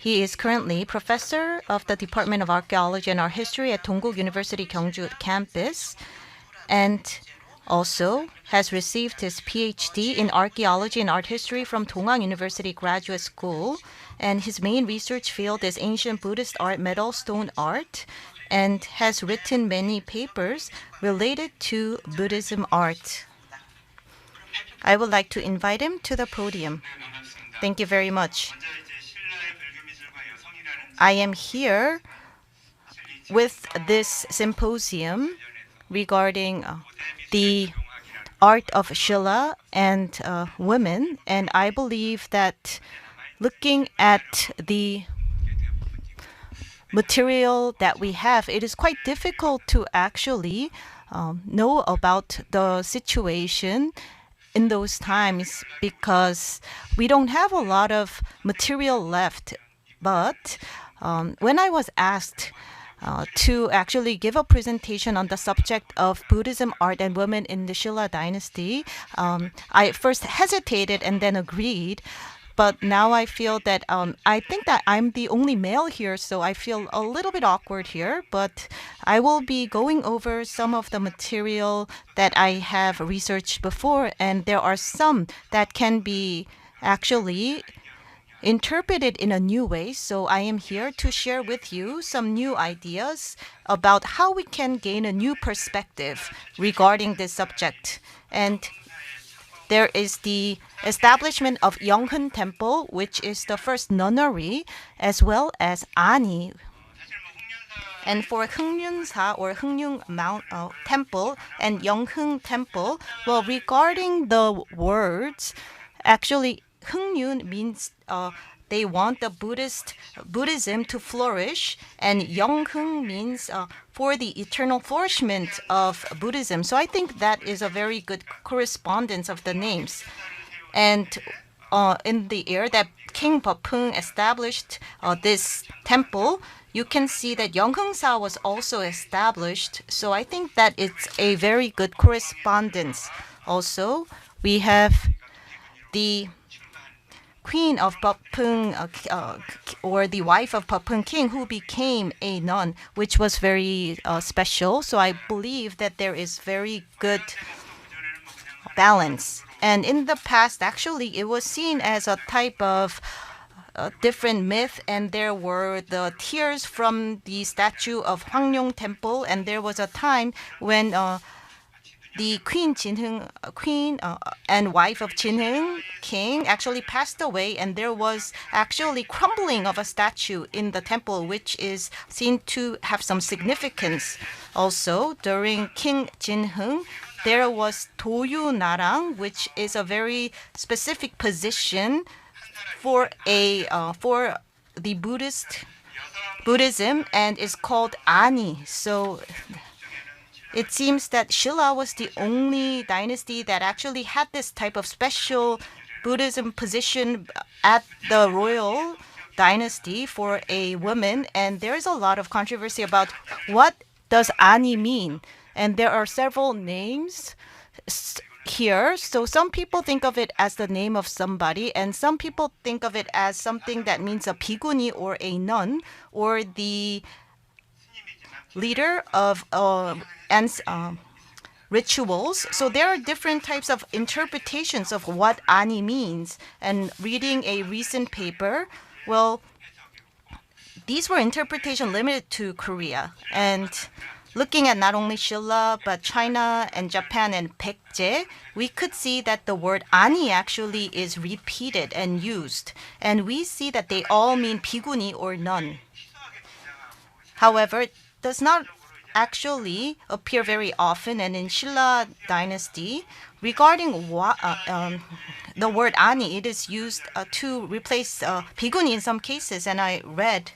He is currently professor of the Department of Archaeology and Art History at Dongguk University Gyeongju campus, and also has received his PhD in Archaeology and Art History from Dongguk University Graduate School. And his main research field is ancient Buddhist art, metal stone art, and has written many papers related to Buddhism art. I would like to invite him to the podium. Thank you very much. I am here with this symposium regarding the art of Silla and women, and I believe that looking at the material that we have, it is quite difficult to actually know about the situation in those times because we don't have a lot of material left. But when I was asked to actually give a presentation on the subject of Buddhism, art, and women in the Silla dynasty, I first hesitated and then agreed. But now I feel that I think that I'm the only male here, so I feel a little bit awkward here. But I will be going over some of the material that I have researched before, and there are some that can be actually interpreted in a new way. So I am here to share with you some new ideas about how we can gain a new perspective regarding this subject. And there is the establishment of Joungho Temple, which is the first nunnery, as well as Ani. And for Hwang or Hwang Mount Temple and Joungho Temple, well, regarding the words, actually Hwang means they want the Buddhism to flourish, and Joungho means for the eternal flourishment of Buddhism. So I think that is a very good correspondence of the names. And in the year that King Bopung established this temple, you can see that Joungho was also established. So I think that it's a very good correspondence. Also, we have the Queen of Bopung, or the wife of Bopung King, who became a nun, which was very special. So I believe that there is very good balance. And in the past, actually, it was seen as a type of different myth, and there were the tears from the statue of Hwang Temple, and there was a time when the Queen and wife of Jinheung King actually passed away, and there was actually crumbling of a statue in the temple, which is seen to have some significance. Also, during King Jinheung, there was Doyu Narang, which is a very specific position for the Buddhism, and is called Ani. So it seems that Silla was the only dynasty that actually had this type of special Buddhism position at the royal dynasty for a woman. And there is a lot of controversy about what does Ani mean. And there are several names here. So some people think of it as the name of somebody, and some people think of it as something that means a bhikkhuni or a nun, or the leader of rituals. So there are different types of interpretations of what Ani means. And reading a recent paper, well, these were interpretation limited to Korea. And looking at not only Silla, but China and Japan and Baekje, we could see that the word Ani actually is repeated and used. And we see that they all mean bhikkhuni or nun. However, it does not actually appear very often. And in Silla dynasty, regarding the word Ani, it is used to replace bhikkhuni in some cases. And I read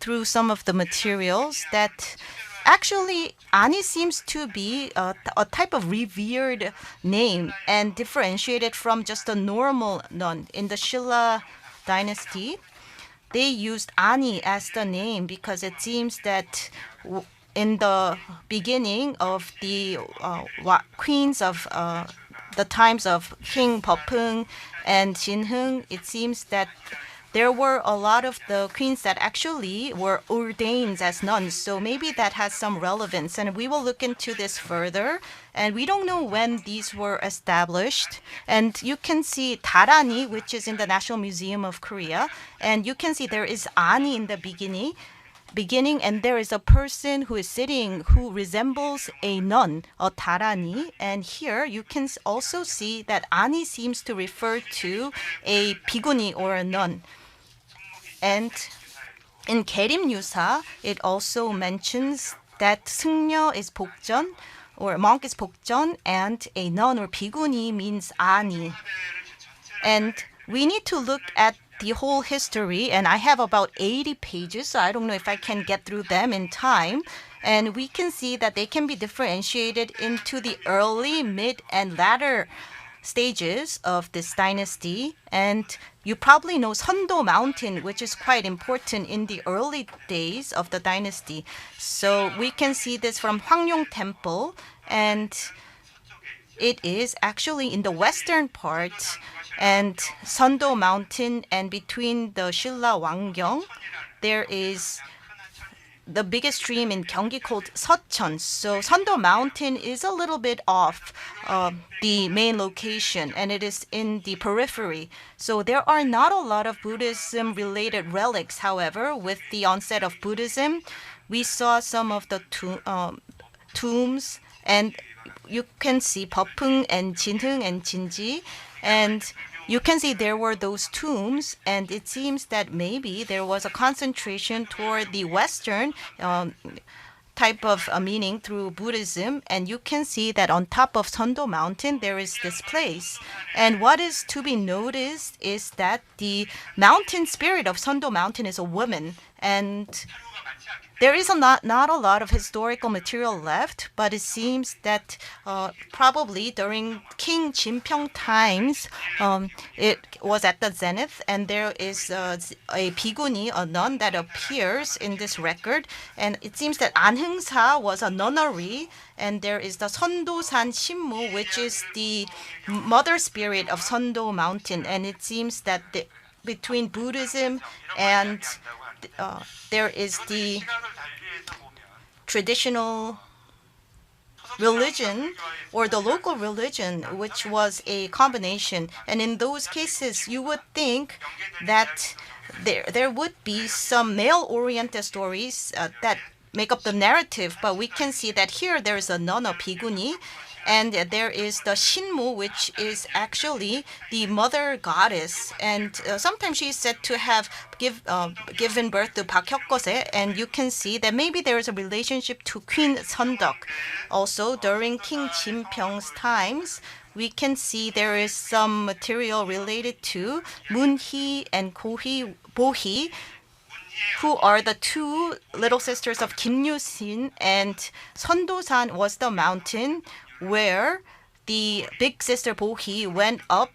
through some of the materials that actually Ani seems to be a type of revered name and differentiated from just a normal nun. In the Silla dynasty, they used Ani as the name because it seems that in the beginning of the queens of the times of King Bopung and Jinheung, it seems that there were a lot of the queens that actually were ordained as nuns. So maybe that has some relevance. And we will look into this further. And we don't know when these were established. And you can see Darani, which is in the National Museum of Korea. And you can see there is Ani in the beginning, and there is a person who is sitting who resembles a nun, a tarani. And here you can also see that ani seems to refer to a biguni or a nun. And in Kerim Yusa, it also mentions that 승려 is 복전, or monk is 복전, and a nun or biguni means ani. And we need to look at the whole history, and I have about 80 pages, so I don't know if I can get through them in time. And we can see that they can be differentiated into the early, mid, and latter stages of this dynasty. And you probably know Seondo Mountain, which is quite important in the early days of the dynasty. So we can see this from Hwang Temple, and it is actually in the western part, and Seondo Mountain, and between the Silla Wangyong, there is the biggest stream in Gyeonggi called Seocheon. So Seondo Mountain is a little bit off the main location, and it is in the periphery. So there are not a lot of Buddhism-related relics. However, with the onset of Buddhism, we saw some of the tombs, and you can see Popung and Jinheung and Jinji, and you can see there were those tombs, and it seems that maybe there was a concentration toward the Western type of meaning through Buddhism. And you can see that on top of Seondo Mountain, there is this place. And what is to be noticed is that the mountain spirit of Seondo Mountain is a woman. And there is not a lot of historical material left, but it seems that probably during King Jinpyong times, it was at the zenith, and there is a biguni, a nun, that appears in this record. And it seems that Anheungsa was a nunnery, and there is the Seondosan Shinmu, which is the mother spirit of Seondo Mountain. And it seems that between Buddhism and there is the traditional religion or the local religion, which was a combination. And in those cases, you would think that there would be some male-oriented stories that make up the narrative, but we can see that here there is a nun, a biguni, and there is the Shinmu, which is actually the mother goddess. And sometimes she is said to have given birth to Park Hyokgose, and you can see that maybe there is a relationship to Queen Seondok. Also, during King Jinpyong's times, we can see there is some material related to Moon-hee and Bo-hee, who are the two little sisters of Kim Yu-sin, and Seondosan was the mountain where the big sister Bo-hee went up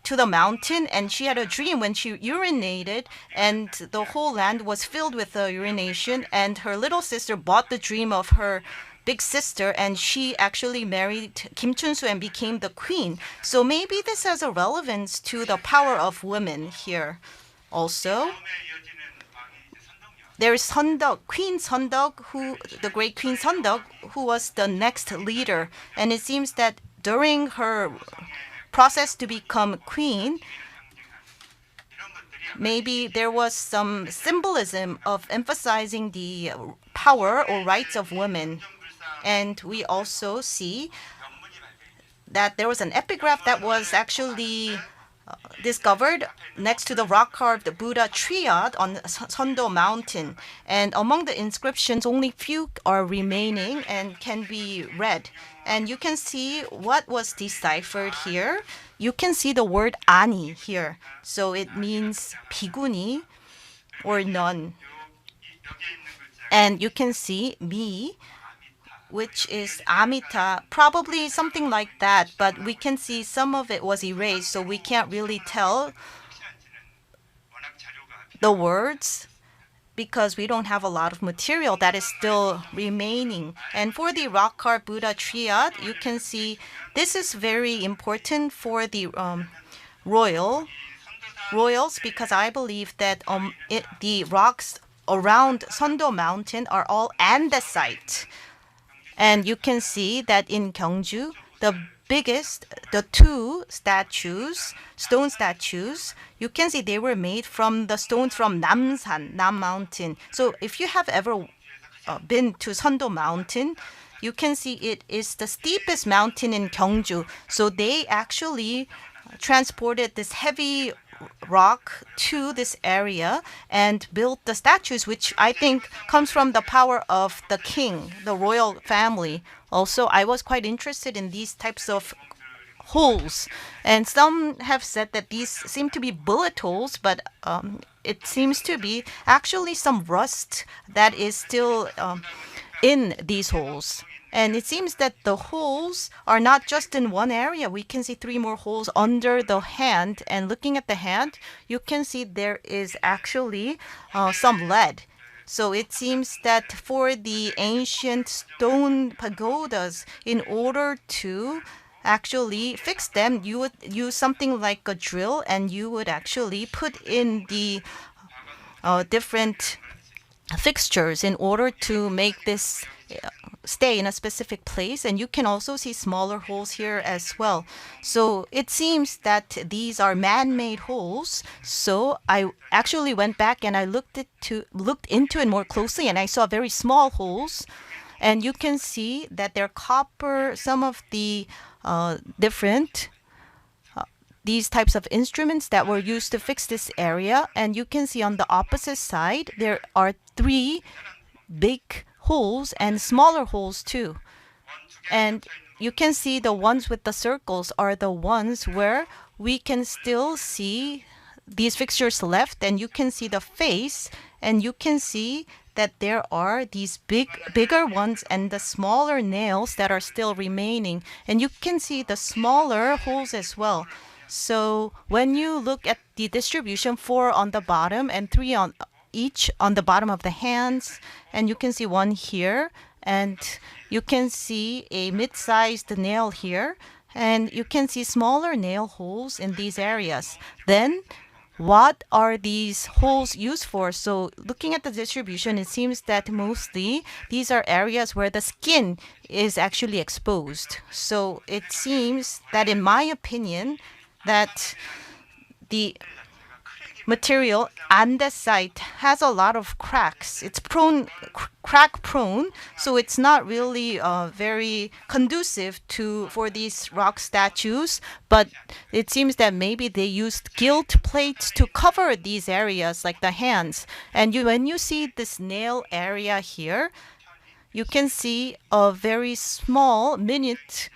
to the mountain, and she had a dream when she urinated, and the whole land was filled with urination, and her little sister bought the dream of her big sister, and she actually married Kim Chun-soo and became the queen. So maybe this has a relevance to the power of women here. Also, there is Seondok, Queen Seondok, the great Queen Seondok, who was the next leader. And it seems that during her process to become queen, maybe there was some symbolism of emphasizing the power or rights of women. And we also see that there was an epigraph that was actually discovered next to the rock-carved Buddha triad on Seondo Mountain. And among the inscriptions, only few are remaining and can be read. And you can see what was deciphered here. You can see the word ani here. So it means biguni or nun. And you can see mi, which is Amita, probably something like that, but we can see some of it was erased, so we can't really tell the words because we don't have a lot of material that is still remaining. And for the rock-carved Buddha triad, you can see this is very important for the royal royals because I believe that the rocks around Seondo Mountain are all andesite. And you can see that in Gyeongju, the two statues, stone statues, you can see they were made from the stones from Namsan, Nam Mountain. So if you have ever been to Seondo Mountain, you can see it is the steepest mountain in Gyeongju. So they actually transported this heavy rock to this area and built the statues, which I think comes from the power of the king, the royal family. Also, I was quite interested in these types of holes, and some have said that these seem to be bullet holes, but it seems to be actually some rust that is still in these holes. And it seems that the holes are not just in one area. We can see three more holes under the hand. And looking at the hand, you can see there is actually some lead. So it seems that for the ancient stone pagodas, in order to actually fix them, you would use something like a drill and you would actually put in the different fixtures in order to make this stay in a specific place. And you can also see smaller holes here as well. So it seems that these are man-made holes. So I actually went back and I looked into it more closely, and I saw very small holes. And you can see that they're copper, some of the different these types of instruments that were used to fix this area. And you can see on the opposite side, there are three big holes and smaller holes too. And you can see the ones with the circles are the ones where we can still see these fixtures left, and you can see the face, and you can see that there are these bigger ones and the smaller nails that are still remaining. And you can see the smaller holes as well. So when you look at the distribution, 4 on the bottom and 3 on each on the bottom of the hands, and you can see one here, and you can see a mid-sized nail here, and you can see smaller nail holes in these areas. Then what are these holes used for? So looking at the distribution, it seems that mostly these are areas where the skin is actually exposed. So it seems that, in my opinion, that the material andesite has a lot of cracks. It's crack prone, so it's not really very conducive for these rock statues. But it seems that maybe they used gilt plates to cover these areas, like the hands. And when you see this nail area here, you can see a very small, minute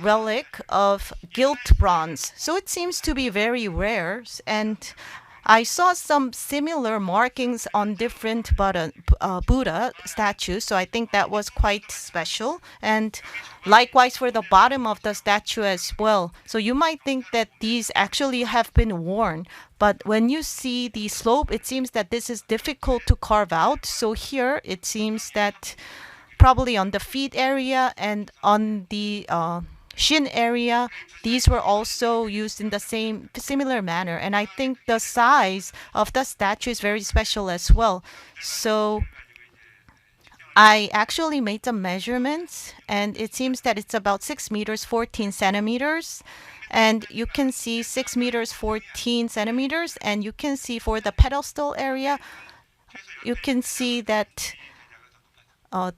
relic of gilt bronze. So it seems to be very rare. And I saw some similar markings on different Buddha statues, so I think that was quite special. And likewise for the bottom of the statue as well. So you might think that these actually have been worn, but when you see the slope, it seems that this is difficult to carve out. So here it seems that probably on the feet area and on the shin area, these were also used in the similar manner. And I think the size of the statue is very special as well. So I actually made some measurements, and it seems that it's about 6 meters 14 centimeters. And you can see 6 meters 14 centimeters, and you can see for the pedestal area, you can see that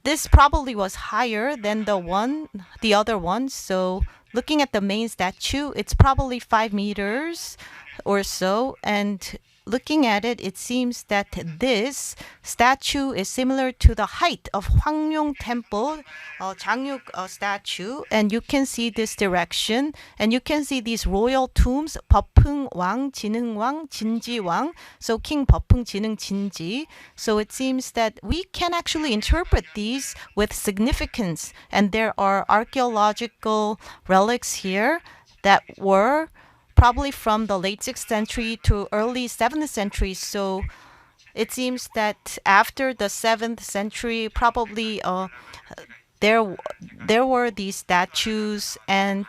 this probably was higher than the other one. So looking at the main statue, it's probably 5 meters or so. And looking at it, it seems that this statue is similar to the height of Hwang Temple, Jangyuk statue. And you can see this direction, and you can see these royal tombs, Bopung Wang, Jinung Wang, Jinji Wang. So King Bopung, Jinung, Jinji. So it seems that we can actually interpret these with significance. And there are archaeological relics here that were probably from the late 6th century to early 7th century. So it seems that after the 7th century, probably there were these statues, and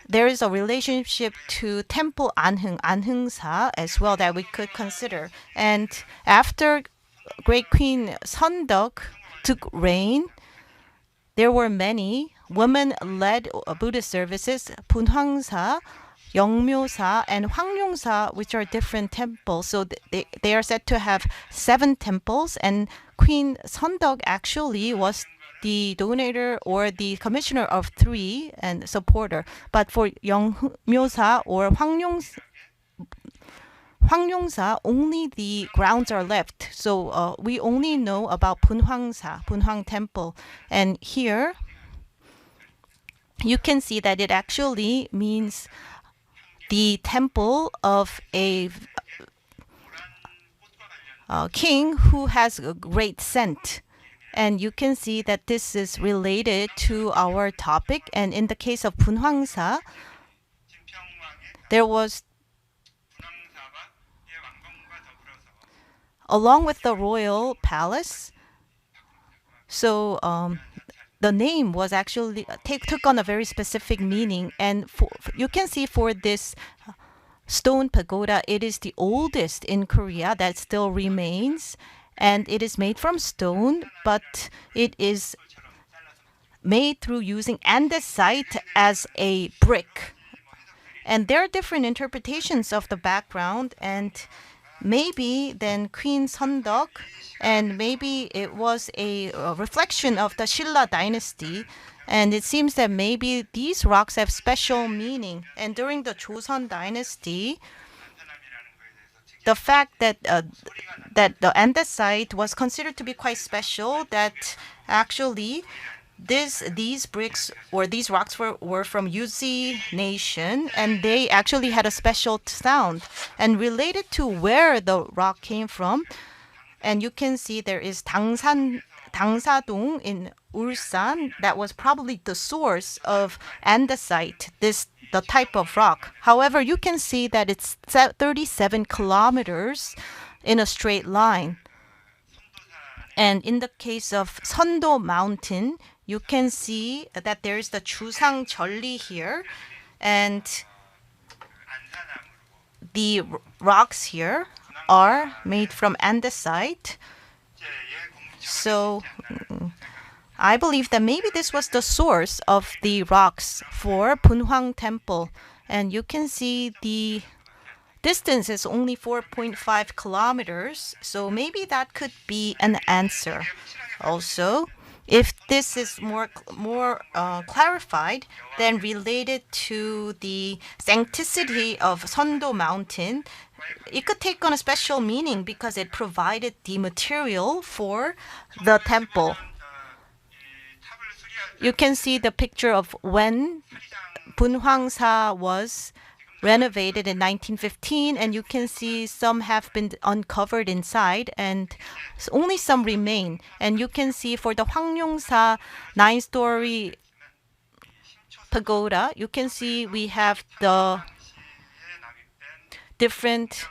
there is a relationship to Temple Anhung, Anhungsa as well that we could consider. And after Great Queen Seondok took reign, there were many women-led Buddhist services, Bunhwangsa, Yeongmyosa, and Hwangyongsa, which are different temples. So they are said to have 7 temples, and Queen Seondok actually was the donator or the commissioner of 3 and supporter. But for Yeongmyosa or Hwangyongsa, only the grounds are left. So we only know about Bunhwangsa, Bunhwang Temple. And here, you can see that it actually means the temple of a king who has a great scent. And you can see that this is related to our topic. And in the case of Bunhwangsa, there was, along with the royal palace, so the name was actually took on a very specific meaning. And you can see for this stone pagoda, it is the oldest in Korea that still remains. And it is made from stone, but it is made through using andesite as a brick. And there are different interpretations of the background, and maybe then Queen Seondok, and maybe it was a reflection of the Silla dynasty. And it seems that maybe these rocks have special meaning. And during the Joseon dynasty, the fact that that the andesite was considered to be quite special, that actually these bricks or these rocks were from Yuzi nation, and they actually had a special sound and related to where the rock came from. And you can see there is Dangsadong in Ulsan. That was probably the source of andesite, the type of rock. However, you can see that it's 37 kilometers in a straight line. And in the case of Seondo Mountain, you can see that there is the Jusang Jeolli here, and the rocks here are made from andesite. So I believe that maybe this was the source of the rocks for Bunhwang Temple. And you can see the distance is only 4.5 kilometers. So maybe that could be an answer. Also, if this is more clarified, then related to the sancticity of Seondo Mountain, it could take on a special meaning because it provided the material for the temple. You can see the picture of when Bunhwangsa was renovated in 1915, and you can see some have been uncovered inside and only some remain. And you can see for the Hwangyongsa 9-story pagoda, you can see we have the different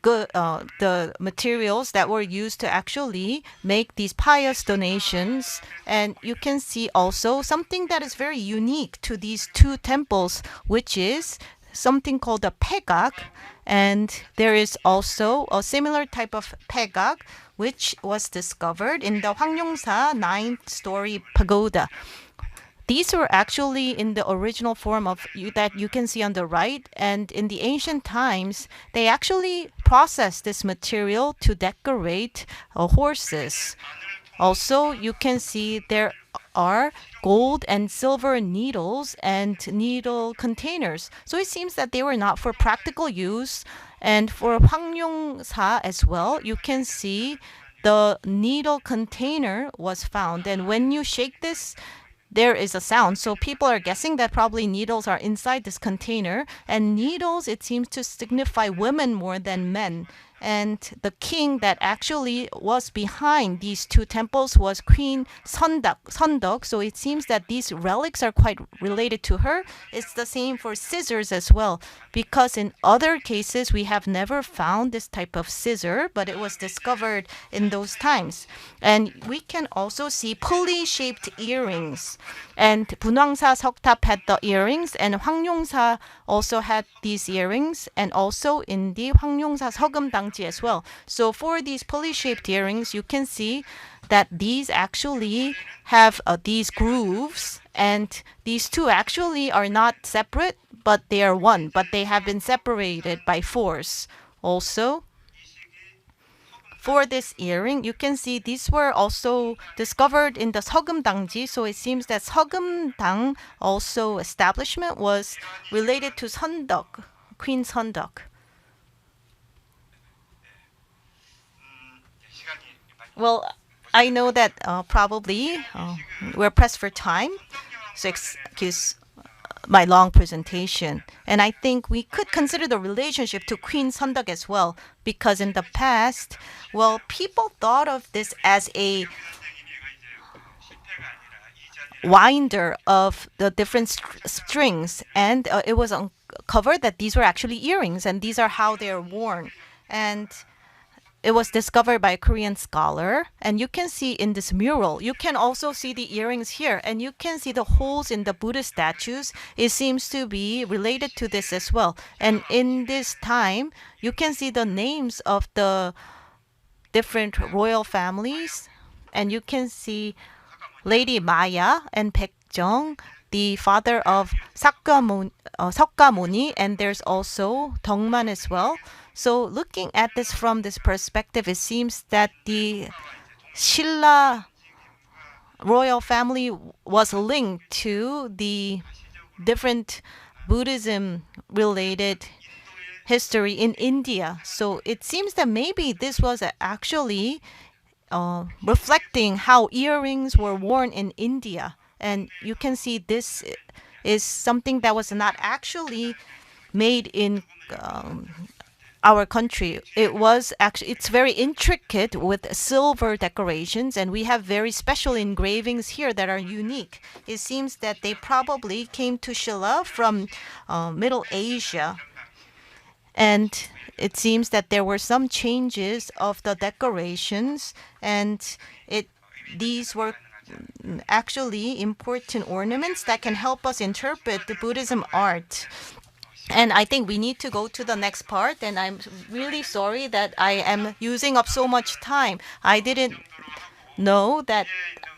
the materials that were used to actually make these pious donations. And you can see also something that is very unique to these 2 temples, which is something called a paegak. And there is also a similar type of paegak which was discovered in the Hwangyongsa 9-story pagoda. These were actually in the original form of that you can see on the right. And in the ancient times, they actually processed this material to decorate horses. Also, you can see there are gold and silver needles and needle containers. So it seems that they were not for practical use. And for Hwangyongsa as well, you can see the needle container was found. And when you shake this, there is a sound. So people are guessing that probably needles are inside this container. And needles, it seems to signify women more than men. And the king that actually was behind these two temples was Queen Sonduk. So it seems that these relics are quite related to her. It's the same for scissors as well, because in other cases we have never found this type of scissor, but it was discovered in those times. And we can also see pulley-shaped earrings. And Bunwangsa Seoktab had the earrings, and Hwangyongsa also had these earrings, and also in the Hwangyongsa Seogumdangji as well. So for these pulley-shaped earrings, you can see that these actually have these grooves, and these two actually are not separate, but they are one, but they have been separated by force. Also, for this earring, you can see these were also discovered in the Seogumdangji. So it seems that Seogumdang also establishment was related to Sonduk, Queen Sonduk. Well, I know that probably we're pressed for time, so excuse my long presentation. And I think we could consider the relationship to Queen Sonduk as well, because in the past, well, people thought of this as a winder of the different strings, and it was uncovered that these were actually earrings, and these are how they are worn. And it was discovered by a Korean scholar, and you can see in this mural, you can also see the earrings here, and you can see the holes in the Buddhist statues. It seems to be related to this as well. And in this time, you can see the names of the different royal families, and you can see Lady Maya and Baekjeong, the father of Seokgamuni, and there's also Dongman as well. So looking at this from this perspective, it seems that the Silla royal family was linked to the different Buddhism related history in India. So it seems that maybe this was actually reflecting how earrings were worn in India. And you can see this is something that was not actually made in our country. It was actually, it's very intricate with silver decorations, and we have very special engravings here that are unique. It seems that they probably came to Silla from Middle Asia. And it seems that there were some changes of the decorations, and these were actually important ornaments that can help us interpret the Buddhism art. And I think we need to go to the next part, and I'm really sorry that I am using up so much time. I didn't know that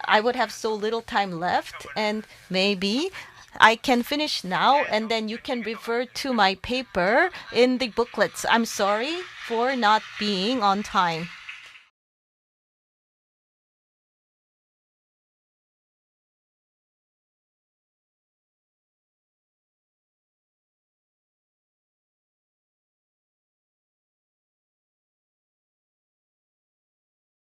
I would have so little time left, and maybe I can finish now, and then you can refer to my paper in the booklets. I'm sorry for not being on time.